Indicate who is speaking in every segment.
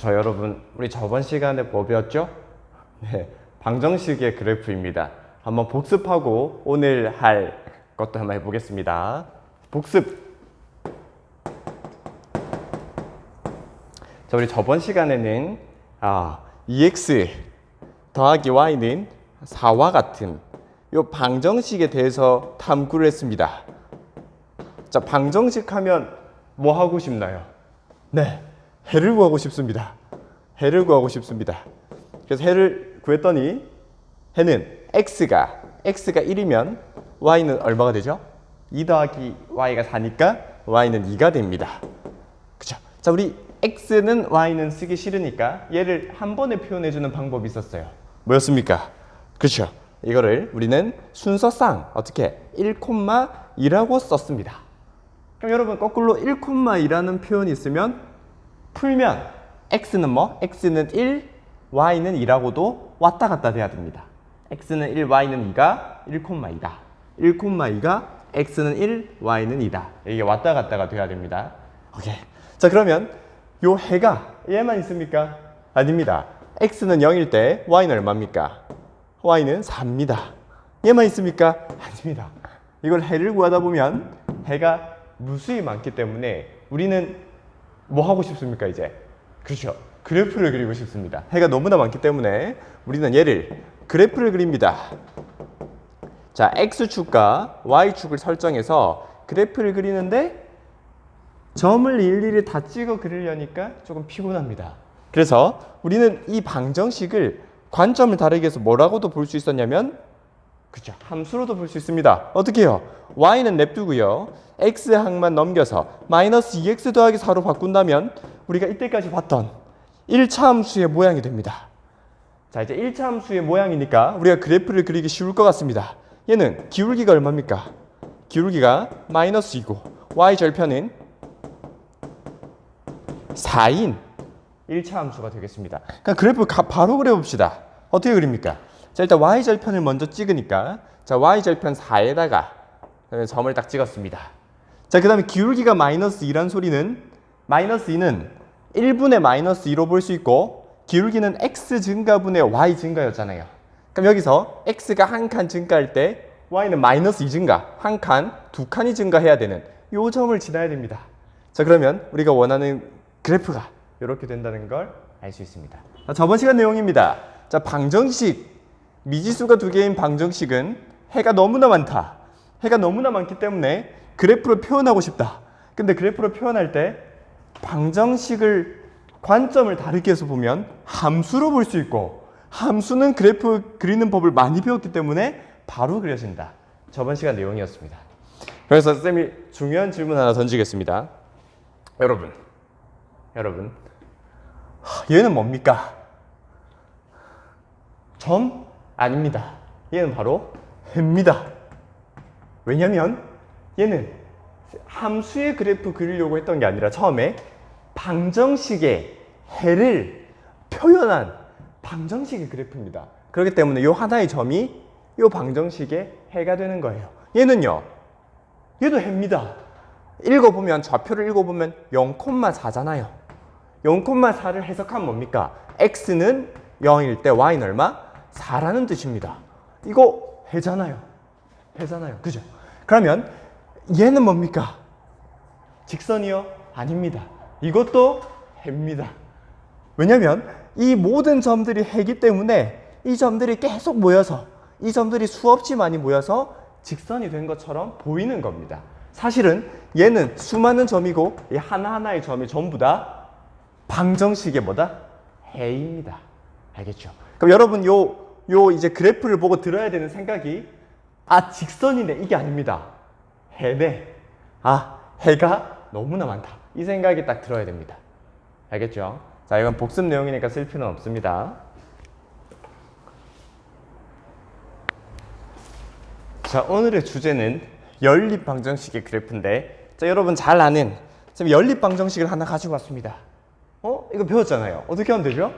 Speaker 1: 저 여러분, 우리 저번 시간에 뭐 배웠죠? 네, 방정식의 그래프입니다. 한번 복습하고 오늘 할 것도 한번 해보겠습니다. 복습! 자, 우리 저번 시간에는 EX 더하기 Y는 4와 같은 이 방정식에 대해서 탐구를 했습니다. 자, 방정식 하면 뭐 하고 싶나요? 네, 해를 구하고 싶습니다. 해를 구하고 싶습니다. 그래서 해를 구했더니 해는 x가 1이면 y는 얼마가 되죠? 2 더하기 y가 4니까 y는 2가 됩니다. 그쵸? 자, 우리 x는 y는 쓰기 싫으니까 얘를 한 번에 표현해주는 방법이 있었어요. 뭐였습니까? 그렇죠. 이거를 우리는 순서상 어떻게 1,2라고 썼습니다. 그럼 여러분 거꾸로 1,2라는 표현이 있으면 풀면 x는 뭐? x는 1, y는 2라고도 왔다 갔다 돼야 됩니다. x는 1, y는 2가 1,2다. 1,2가 x는 1, y는 2다. 이게 왔다 갔다가 돼야 됩니다. 오케이. 자, 그러면 요 해가 얘만 있습니까? 아닙니다. x는 0일 때 y는 얼마입니까? y는 4입니다. 얘만 있습니까? 아닙니다. 이걸 해를 구하다 보면 해가 무수히 많기 때문에 우리는 뭐 하고 싶습니까, 이제? 그렇죠. 그래프를 그리고 싶습니다. 해가 너무나 많기 때문에 우리는 얘를 그래프를 그립니다. 자, x축과 y축을 설정해서 그래프를 그리는데 점을 일일이 다 찍어 그리려니까 조금 피곤합니다. 그래서 우리는 이 방정식을 관점을 다르게 해서 뭐라고도 볼 수 있었냐면, 그렇죠, 함수로도 볼 수 있습니다. 어떻게 해요? y는 냅두고요, x항만 넘겨서 마이너스 2x 더하기 4로 바꾼다면 우리가 이때까지 봤던 1차 함수의 모양이 됩니다. 자, 이제 1차 함수의 모양이니까 우리가 그래프를 그리기 쉬울 것 같습니다. 얘는 기울기가 얼마입니까? 기울기가 마이너스 2고 y 절편은 4인 1차 함수가 되겠습니다. 그러니까 그래프 바로 그려봅시다. 어떻게 그립니까? 자, 일단 y 절편을 먼저 찍으니까, 자, y 절편 4에다가 점을 딱 찍었습니다. 자, 그 다음에 기울기가 마이너스 2란 소리는 마이너스 2는 1분의 마이너스 2로 볼 수 있고, 기울기는 x 증가분의 y 증가였잖아요. 그럼 여기서 x가 한 칸 증가할 때 y는 마이너스 2 증가, 한 칸, 두 칸이 증가해야 되는 요 점을 지나야 됩니다. 자, 그러면 우리가 원하는 그래프가 이렇게 된다는 걸 알 수 있습니다. 자, 저번 시간 내용입니다. 자, 방정식, 미지수가 두 개인 방정식은 해가 너무나 많다. 해가 너무나 많기 때문에 그래프로 표현하고 싶다. 근데 그래프로 표현할 때 방정식을 관점을 다르게 해서 보면 함수로 볼 수 있고, 함수는 그래프 그리는 법을 많이 배웠기 때문에 바로 그려진다. 저번 시간 내용이었습니다. 그래서 쌤이 중요한 질문 하나 던지겠습니다. 여러분, 얘는 뭡니까? 점? 아닙니다. 얘는 바로 해입니다. 왜냐면 얘는 함수의 그래프 그리려고 했던 게 아니라 처음에 방정식의 해를 표현한 방정식의 그래프입니다. 그렇기 때문에 이 하나의 점이 이 방정식의 해가 되는 거예요. 얘는요, 얘도 해입니다. 읽어보면, 좌표를 읽어보면 0,4잖아요. 0,4를 해석하면 뭡니까? x는 0일 때 y는 얼마? 4라는 뜻입니다. 이거 해잖아요. 그죠? 그러면 얘는 뭡니까? 직선이요? 아닙니다. 이것도 해입니다. 왜냐면 이 모든 점들이 해이기 때문에 이 점들이 계속 모여서, 이 점들이 수없이 많이 모여서 직선이 된 것처럼 보이는 겁니다. 사실은 얘는 수많은 점이고 이 하나하나의 점이 전부 다 방정식의 뭐다? 해입니다. 알겠죠? 그럼 여러분 요 이제 그래프를 보고 들어야 되는 생각이, 직선이네, 이게 아닙니다. 해네. 해가 너무나 많다. 이 생각이 딱 들어야 됩니다. 알겠죠? 자, 이건 복습 내용이니까 쓸 필요는 없습니다. 자, 오늘의 주제는 연립 방정식의 그래프인데, 자, 여러분 잘 아는 지금 연립 방정식을 하나 가지고 왔습니다. 이거 배웠잖아요. 어떻게 하면 되죠?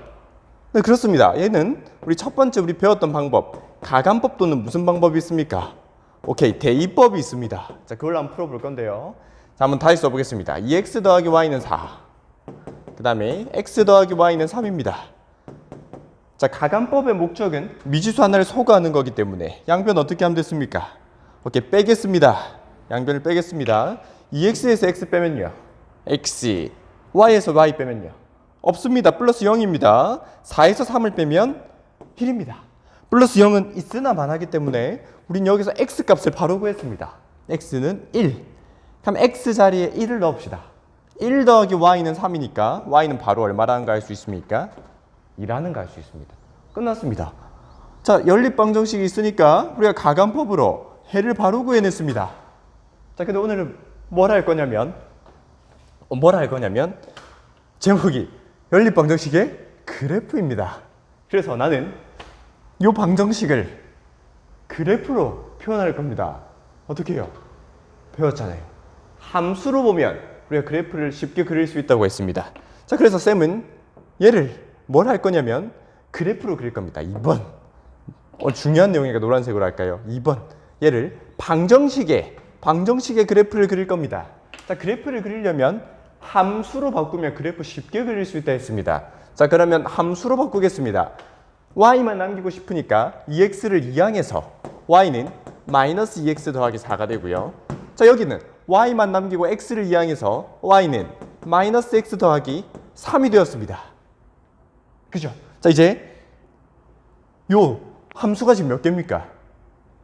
Speaker 1: 네, 그렇습니다. 얘는 우리 첫 번째 우리 배웠던 방법, 가감법 또는 무슨 방법이 있습니까? 오케이, 대입법이 있습니다. 자, 그걸 한번 풀어볼 건데요. 자, 한번 다시 써보겠습니다. 2x 더하기 y는 4. 그 다음에 x 더하기 y는 3입니다. 자, 가감법의 목적은 미지수 하나를 소거하는 거기 때문에 양변 어떻게 하면 됐습니까? 오케이, 빼겠습니다. 양변을 빼겠습니다. 2x에서 x 빼면요, x, y에서 y 빼면요, 없습니다. 플러스 0입니다. 4에서 3을 빼면 1입니다. 플러스 0은 있으나 마나기 때문에 우린 여기서 x 값을 바로 구했습니다. x는 1. 그럼 x 자리에 1을 넣읍시다. 1 더하기 y는 3이니까 y는 바로 얼마라는 거 알 수 있습니까? 2라는 거 알 수 있습니다. 끝났습니다. 자, 연립방정식이 있으니까 우리가 가감법으로 해를 바로 구해냈습니다. 자, 근데 오늘은 뭘 할 거냐면 제목이 연립방정식의 그래프입니다. 그래서 나는 이 방정식을 그래프로 표현할 겁니다. 어떻게 해요? 배웠잖아요. 함수로 보면 우리가 그래프를 쉽게 그릴 수 있다고 했습니다. 자, 그래서 쌤은 얘를 뭘 할 거냐면 그래프로 그릴 겁니다. 2번. 중요한 내용이니까 노란색으로 할까요? 2번. 얘를 방정식의 그래프를 그릴 겁니다. 자, 그래프를 그리려면 함수로 바꾸면 그래프 쉽게 그릴 수 있다 했습니다. 자, 그러면 함수로 바꾸겠습니다. y만 남기고 싶으니까 2x를 이항해서 y는 마이너스 2x 더하기 4가 되고요. 자, 여기는 y만 남기고 x를 이항해서 y는 마이너스 x 더하기 3이 되었습니다. 그죠? 자, 이제 요 함수가 지금 몇 개입니까?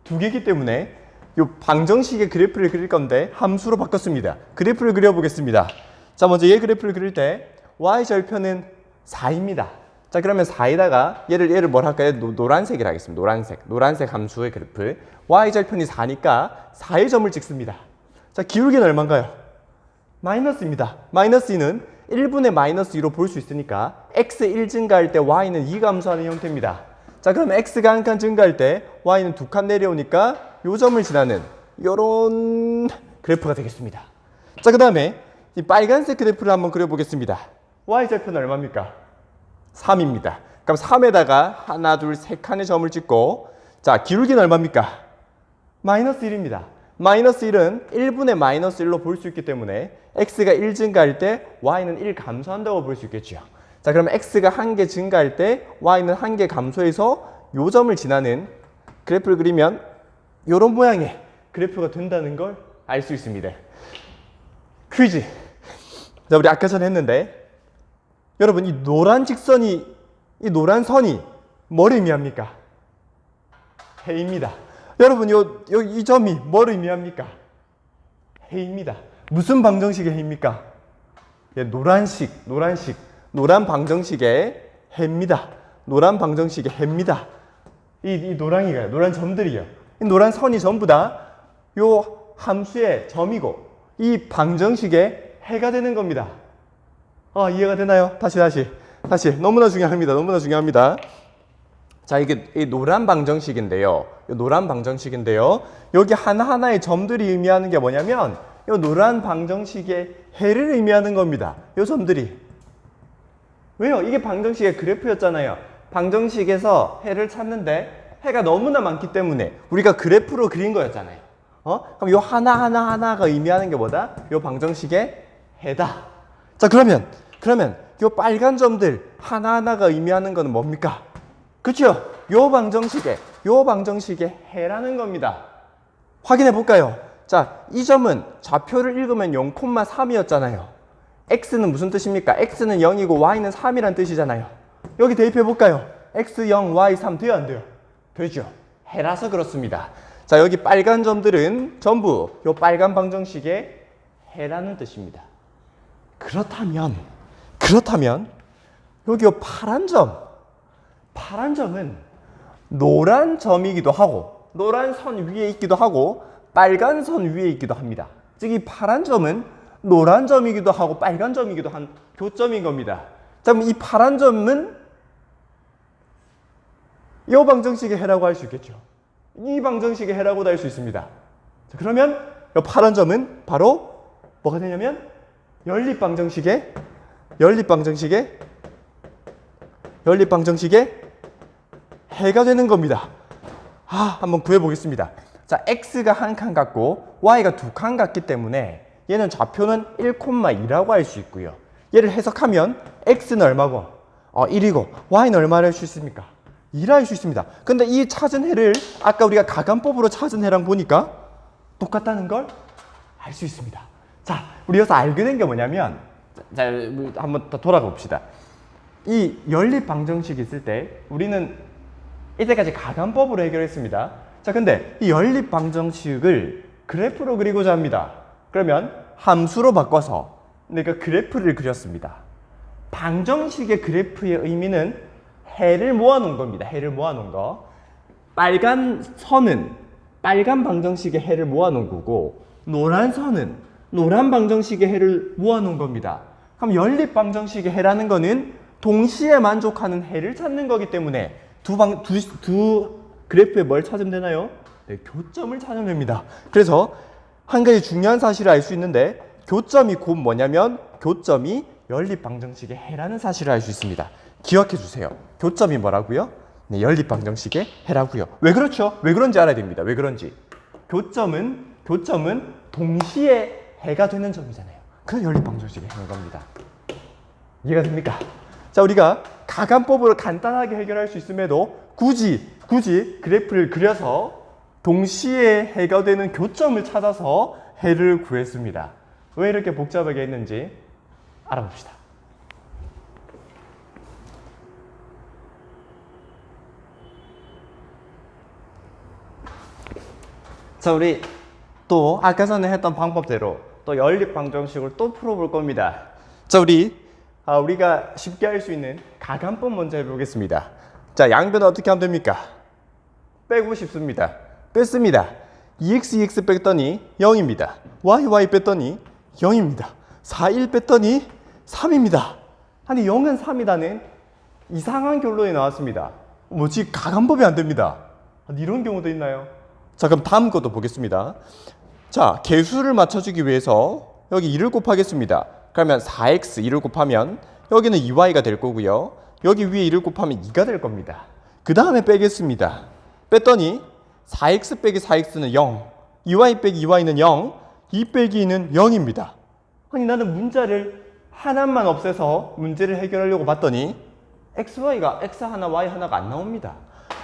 Speaker 1: 2개이기 때문에 요 방정식의 그래프를 그릴 건데 함수로 바꿨습니다. 그래프를 그려보겠습니다. 자, 먼저 얘 그래프를 그릴 때 y절편은 4입니다. 자, 그러면 4에다가 얘를 뭘 할까요? 노란색이라 하겠습니다. 노란색 함수의 그래프. y절편이 4니까 4의 점을 찍습니다. 자, 기울기는 얼마인가요? 마이너스입니다. 마이너스 2는 1분의 마이너스 2로 볼 수 있으니까 x 1 증가할 때 y는 2 감소하는 형태입니다. 자, 그러면 x가 한 칸 증가할 때 y는 2칸 내려오니까 요 점을 지나는 요런 그래프가 되겠습니다. 자, 그 다음에 이 빨간색 그래프를 한번 그려보겠습니다. y절편은 얼마입니까? 3입니다. 그럼 3에다가 하나, 둘, 세 칸의 점을 찍고, 자, 기울기는 얼마입니까? 마이너스 1입니다. 마이너스 1은 1분의 마이너스 1로 볼 수 있기 때문에 x가 1 증가할 때 y는 1 감소한다고 볼 수 있겠죠. 자, 그러면 x가 1개 증가할 때 y는 1개 감소해서 요 점을 지나는 그래프를 그리면 요런 모양의 그래프가 된다는 걸 알 수 있습니다. 퀴즈. 자, 우리 아까 전에 했는데 여러분, 이 노란 선이 뭘 의미합니까? 해입니다. 여러분, 이 점이 뭘 의미합니까? 해입니다. 무슨 방정식의 해입니까? 예, 노란 방정식의 해입니다. 노란 방정식의 해입니다. 이 노랑이가요. 노란 점들이요. 이 노란 선이 전부 다 요 함수의 점이고 이 방정식의 해가 되는 겁니다. 이해가 되나요? 다시. 너무나 중요합니다. 자, 이게 이 노란 방정식인데요. 여기 하나하나의 점들이 의미하는 게 뭐냐면 이 노란 방정식의 해를 의미하는 겁니다. 이 점들이. 왜요? 이게 방정식의 그래프였잖아요. 방정식에서 해를 찾는데 해가 너무나 많기 때문에 우리가 그래프로 그린 거였잖아요. 그럼 이 하나가 의미하는 게 뭐다? 이 방정식의 해다. 자, 그러면 이 빨간 점들 하나하나가 의미하는 거는 뭡니까? 그렇죠? 요 방정식의 해라는 겁니다. 확인해 볼까요? 자, 이 점은 좌표를 읽으면 0,3이었잖아요. x는 무슨 뜻입니까? x는 0이고 y는 3이란 뜻이잖아요. 여기 대입해 볼까요? x 0, y 3 돼요, 안 돼요? 되죠. 해라서 그렇습니다. 자, 여기 빨간 점들은 전부 요 빨간 방정식의 해라는 뜻입니다. 그렇다면 여기 요 파란 점은 노란 점이기도 하고 노란 선 위에 있기도 하고 빨간 선 위에 있기도 합니다. 즉, 이 파란 점은 노란 점이기도 하고 빨간 점이기도 한 교점인 겁니다. 자, 그럼 이 파란 점은 이 방정식의 해라고 할 수 있겠죠. 이 방정식의 해라고도 할 수 있습니다. 자, 그러면 이 파란 점은 바로 뭐가 되냐면 연립방정식의 해가 되는 겁니다. 한번 구해보겠습니다. 자, x가 한 칸 같고 y가 두 칸 같기 때문에 얘는 좌표는 1,2라고 할 수 있고요. 얘를 해석하면 x는 얼마고? 1이고 y는 얼마를 할 수 있습니까? 2라 할 수 있습니다. 근데 이 찾은 해를 아까 우리가 가간법으로 찾은 해랑 보니까 똑같다는 걸 알 수 있습니다. 자, 우리 여기서 알게 된 게 뭐냐면, 자, 한번 더 돌아가 봅시다. 이 연립 방정식이 있을 때 우리는 이때까지 가간법으로 해결했습니다. 자, 근데 이 연립 방정식을 그래프로 그리고자 합니다. 그러면 함수로 바꿔서 내가 그래프를 그렸습니다. 방정식의 그래프의 의미는 해를 모아놓은 겁니다. 해를 모아놓은 거. 빨간 선은 빨간 방정식의 해를 모아놓은 거고, 노란 선은 노란 방정식의 해를 모아놓은 겁니다. 그럼 연립 방정식의 해라는 거는 동시에 만족하는 해를 찾는 거기 때문에 두 그래프에 뭘 찾으면 되나요? 네, 교점을 찾으면 됩니다. 그래서 한 가지 중요한 사실을 알 수 있는데, 교점이 곧 뭐냐면 교점이 연립 방정식의 해라는 사실을 알 수 있습니다. 기억해 주세요. 교점이 뭐라고요? 네, 연립 방정식의 해라고요. 왜 그렇죠? 왜 그런지 알아야 됩니다. 왜 그런지. 교점은 동시에 해가 되는 점이잖아요. 그래서 연립 방정식의 해인 겁니다. 이해가 됩니까? 자, 우리가 가간법으로 간단하게 해결할 수 있음에도 굳이 그래프를 그려서 동시에 해가 되는 교점을 찾아서 해를 구했습니다. 왜 이렇게 복잡하게 했는지 알아봅시다. 자, 우리 또 아까 전에 했던 방법대로 또 연립 방정식을 또 풀어볼 겁니다. 자, 우리가 쉽게 할 수 있는 가간법 먼저 해보겠습니다. 자, 양변은 어떻게 하면 됩니까? 빼고 싶습니다. 뺐습니다. 2x 뺐더니 0입니다. y 뺐더니 0입니다. 4, 1 뺐더니 3입니다. 아니, 0은 3이다는 이상한 결론이 나왔습니다. 뭐지? 가간법이 안 됩니다. 이런 경우도 있나요? 자, 그럼 다음 것도 보겠습니다. 자, 개수를 맞춰주기 위해서 여기 2를 곱하겠습니다. 그러면 4x 2를 곱하면 여기는 2y가 될 거고요. 여기 위에 1을 곱하면 2가 될 겁니다. 그 다음에 빼겠습니다. 뺐더니 4x 빼기 4x는 0, 2y 빼기 2y는 0, 2 빼기 2는 0입니다. 아니, 나는 문자를 하나만 없애서 문제를 해결하려고 봤더니 xy가 x 하나 y 하나가 안 나옵니다.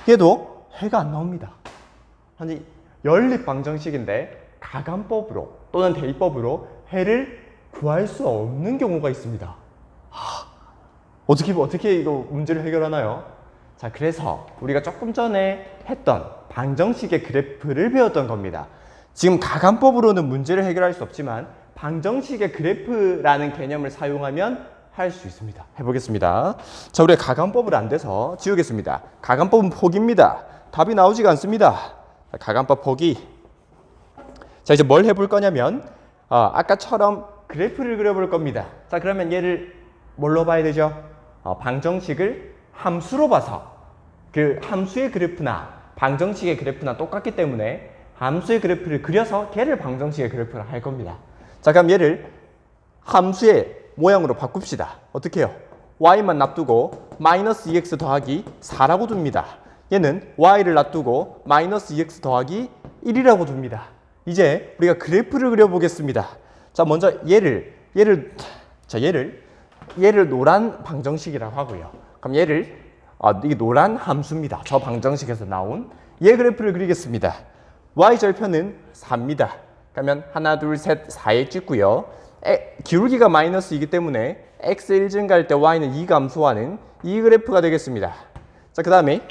Speaker 1: 얘도 해가 안 나옵니다. 아니, 연립 방정식인데 가간법으로 또는 대입법으로 해를 구할 수 없는 경우가 있습니다. 어떻게 이거 문제를 해결하나요? 자, 그래서 우리가 조금 전에 했던 방정식의 그래프를 배웠던 겁니다. 지금 가간법으로는 문제를 해결할 수 없지만 방정식의 그래프라는 개념을 사용하면 할 수 있습니다. 해보겠습니다. 자, 우리가 가간법을 안 돼서 지우겠습니다. 가간법은 포기입니다. 답이 나오지가 않습니다. 가간법 포기. 자, 이제 뭘 해볼 거냐면 아까처럼 그래프를 그려볼 겁니다. 자, 그러면 얘를 뭘로 봐야 되죠? 방정식을 함수로 봐서 그 함수의 그래프나 방정식의 그래프나 똑같기 때문에 함수의 그래프를 그려서 걔를 방정식의 그래프로 할 겁니다. 자, 그럼 얘를 함수의 모양으로 바꿉시다. 어떻게 해요? y만 놔두고 마이너스 2x 더하기 4라고 둡니다. 얘는 y를 놔두고 마이너스 2x 더하기 1이라고 둡니다. 이제 우리가 그래프를 그려보겠습니다. 자, 먼저 얘를 노란 방정식이라고 하고요. 그럼 얘를 이게 노란 함수입니다. 저 방정식에서 나온 얘 그래프를 그리겠습니다. y절편은 4입니다. 그러면 하나, 둘, 셋, 4에 찍고요. 기울기가 마이너스이기 때문에 x 1 증가할 때 y는 2 감소하는 이 그래프가 되겠습니다. 자, 그 다음에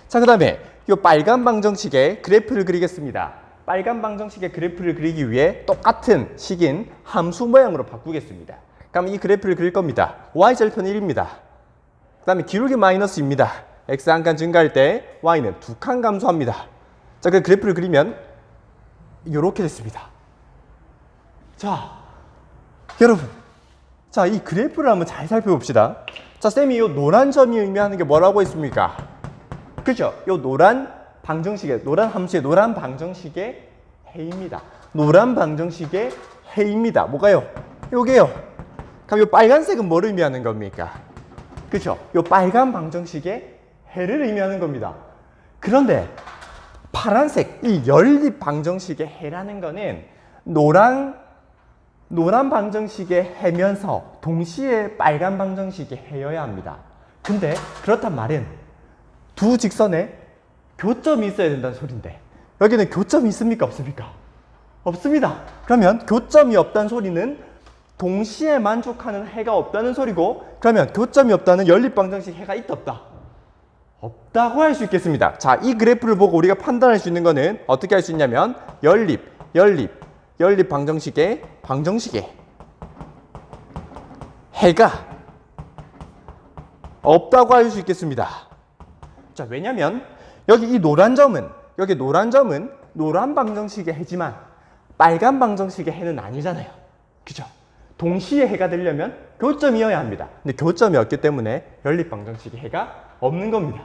Speaker 1: 자, 그 다음에 이 빨간 방정식의 그래프를 그리겠습니다. 빨간 방정식의 그래프를 그리기 위해 똑같은 식인 함수 모양으로 바꾸겠습니다. 그럼 이 그래프를 그릴 겁니다. y절편 1입니다. 그 다음에 기울기 마이너스입니다. x 한 칸 증가할 때 y는 2칸 감소합니다. 자, 그 그래프를 그리면 이렇게 됐습니다. 자, 여러분, 자, 이 그래프를 한번 잘 살펴봅시다. 자, 쌤이 이 노란 점이 의미하는 게 뭐라고 했습니까? 그죠? 이 노란 방정식의, 노란 함수의 노란 방정식의 해입니다. 노란 방정식의 해입니다. 뭐가요? 요게요. 그럼 이 빨간색은 뭘 의미하는 겁니까? 그죠? 이 빨간 방정식의 해를 의미하는 겁니다. 그런데 파란색, 이 연립 방정식의 해라는 거는 노란 노란 방정식의 해면서 동시에 빨간 방정식의 해여야 합니다. 근데 그렇단 말은 두 직선에 교점이 있어야 된다는 소린데 여기는 교점이 있습니까? 없습니까? 없습니다. 그러면 교점이 없다는 소리는 동시에 만족하는 해가 없다는 소리고, 그러면 교점이 없다는 연립방정식 해가 있다 없다? 없다고 할 수 있겠습니다. 자, 이 그래프를 보고 우리가 판단할 수 있는 거는 어떻게 할 수 있냐면 연립 방정식의 해가 없다고 할 수 있겠습니다. 자, 왜냐면 여기 노란 점은 노란 방정식의 해지만 빨간 방정식의 해는 아니잖아요. 그죠? 동시에 해가 되려면 교점이어야 합니다. 근데 교점이 없기 때문에 연립 방정식의 해가 없는 겁니다.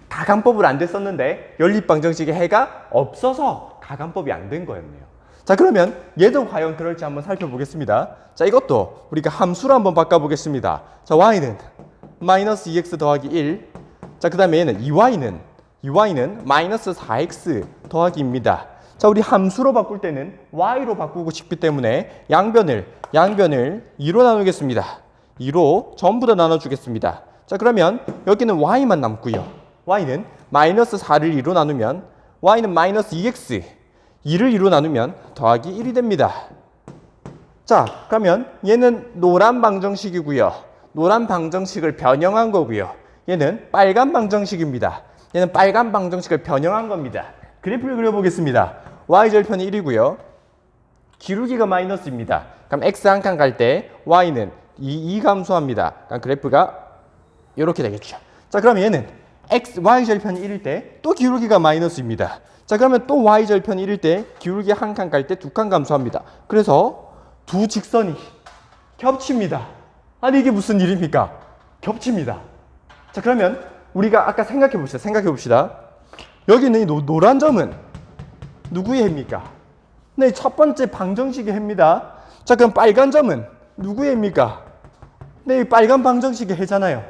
Speaker 1: 가간법을 안 됐었는데 연립 방정식의 해가 없어서 가간법이 안 된 거였네요. 자, 그러면 얘도 과연 그럴지 한번 살펴보겠습니다. 자, 이것도 우리가 함수로 한번 바꿔보겠습니다. 자, y는 마이너스 2x 더하기 1. 자, 그 다음에 얘는 2y는 마이너스 4x 더하기입니다. 자, 우리 함수로 바꿀 때는 y로 바꾸고 싶기 때문에 양변을 2로 나누겠습니다. 2로 전부 다 나눠주겠습니다. 자, 그러면 여기는 y만 남고요. y는 마이너스 4를 2로 나누면 y는 마이너스 2x 2를 2로 나누면 더하기 1이 됩니다. 자, 그러면 얘는 노란 방정식이고요. 노란 방정식을 변형한 거고요. 얘는 빨간 방정식입니다. 얘는 빨간 방정식을 변형한 겁니다. 그래프를 그려보겠습니다. y절편이 1이고요. 기울기가 마이너스입니다. 그럼 x 한 칸 갈 때 y는 2 감소합니다. 그럼 그래프가 이렇게 되겠죠. 자, 그럼 얘는 y절편이 1일 때 또 기울기가 마이너스입니다. 자, 그러면 또 y절편이 1일 때 기울기 한 칸 갈 때 2칸 감소합니다. 그래서 두 직선이 겹칩니다. 아니, 이게 무슨 일입니까? 겹칩니다. 자, 그러면 우리가 아까 생각해 봅시다. 여기 있는 이 노란 점은 누구의 해입니까? 네, 첫 번째 방정식의 해입니다. 자, 그럼 빨간 점은 누구의 해입니까? 네, 빨간 방정식의 해잖아요.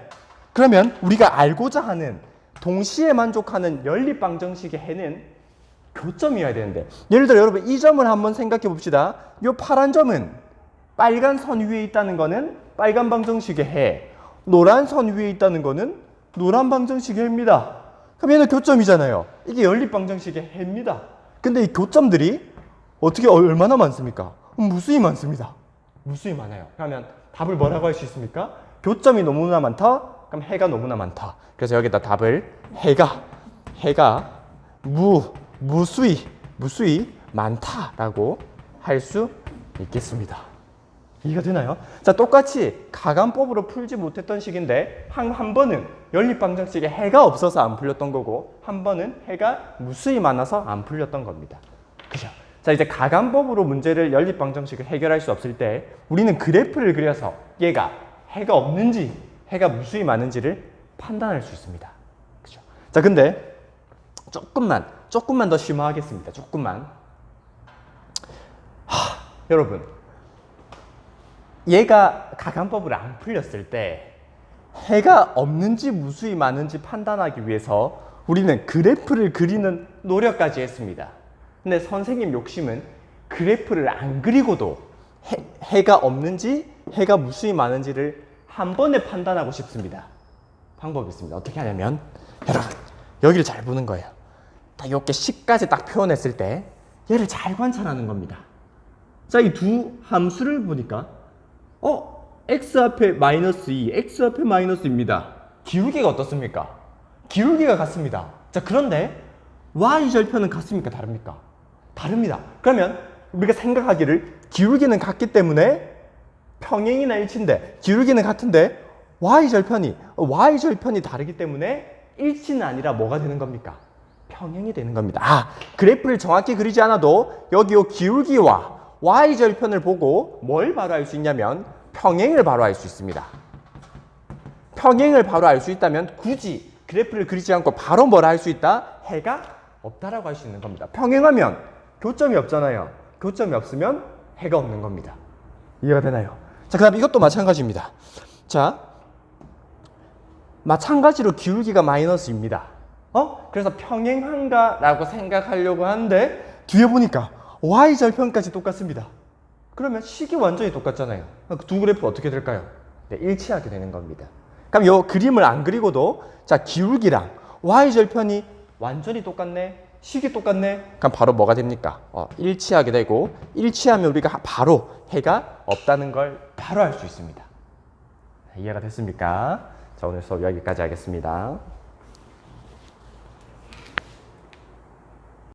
Speaker 1: 그러면 우리가 알고자 하는 동시에 만족하는 연립 방정식의 해는 교점이어야 되는데, 예를 들어 여러분 이 점을 한번 생각해 봅시다. 이 파란 점은 빨간 선 위에 있다는 거는 빨간 방정식의 해, 노란 선 위에 있다는 거는 노란 방정식의 해입니다. 그럼 얘는 교점이잖아요. 이게 연립 방정식의 해입니다. 근데 이 교점들이 얼마나 많습니까? 무수히 많습니다. 무수히 많아요. 그러면 답을 뭐라고 할 수 있습니까? 교점이 너무나 많다? 그럼 해가 너무나 많다. 그래서 여기다 답을 해가 무수히 많다라고 할 수 있겠습니다. 이해가 되나요? 자, 똑같이 가간법으로 풀지 못했던 식인데 한 번은 연립방정식에 해가 없어서 안 풀렸던 거고 한 번은 해가 무수히 많아서 안 풀렸던 겁니다. 그죠? 자, 이제 가간법으로 문제를 연립방정식을 해결할 수 없을 때 우리는 그래프를 그려서 얘가 해가 없는지 해가 무수히 많은지를 판단할 수 있습니다. 그죠? 자, 근데 조금만 더 심화하겠습니다. 여러분, 얘가 가간법을 안 풀렸을 때 해가 없는지 무수히 많은지 판단하기 위해서 우리는 그래프를 그리는 노력까지 했습니다. 근데 선생님 욕심은 그래프를 안 그리고도 해가 없는지 해가 무수히 많은지를 한 번에 판단하고 싶습니다. 방법이 있습니다. 어떻게 하냐면 여러분 여기를 잘 보는 거예요. 딱 이렇게 식까지 딱 표현했을 때 얘를 잘 관찰하는 겁니다. 자, 이 두 함수를 보니까 x 앞에 마이너스 2, x 앞에 마이너스입니다. 기울기가 어떻습니까? 기울기가 같습니다. 자, 그런데 y절편은 같습니까? 다릅니까? 다릅니다. 그러면 우리가 생각하기를 기울기는 같기 때문에 평행이나 일치인데 기울기는 같은데 y절편이 다르기 때문에 일치는 아니라 뭐가 되는 겁니까? 평행이 되는 겁니다. 그래프를 정확히 그리지 않아도 여기 요 기울기와 y절편을 보고 뭘 바로 알 수 있냐면 평행을 바로 알 수 있습니다. 평행을 바로 알 수 있다면 굳이 그래프를 그리지 않고 바로 뭘 할 수 있다? 해가 없다라고 할 수 있는 겁니다. 평행하면 교점이 없잖아요. 교점이 없으면 해가 없는 겁니다. 이해가 되나요? 자, 그 다음에 이것도 마찬가지입니다. 자, 마찬가지로 기울기가 마이너스입니다. 그래서 평행한가라고 생각하려고 하는데 뒤에 보니까 y절편까지 똑같습니다. 그러면 식이 완전히 똑같잖아요. 두 그래프 어떻게 될까요? 네, 일치하게 되는 겁니다. 그럼 요 그림을 안 그리고도 자 기울기랑 y절편이 완전히 똑같네, 식이 똑같네. 그럼 바로 뭐가 됩니까? 일치하게 되고 일치하면 우리가 바로 해가 없다는 걸 바로 알 수 있습니다. 이해가 됐습니까? 자, 오늘 수업 여기까지 하겠습니다.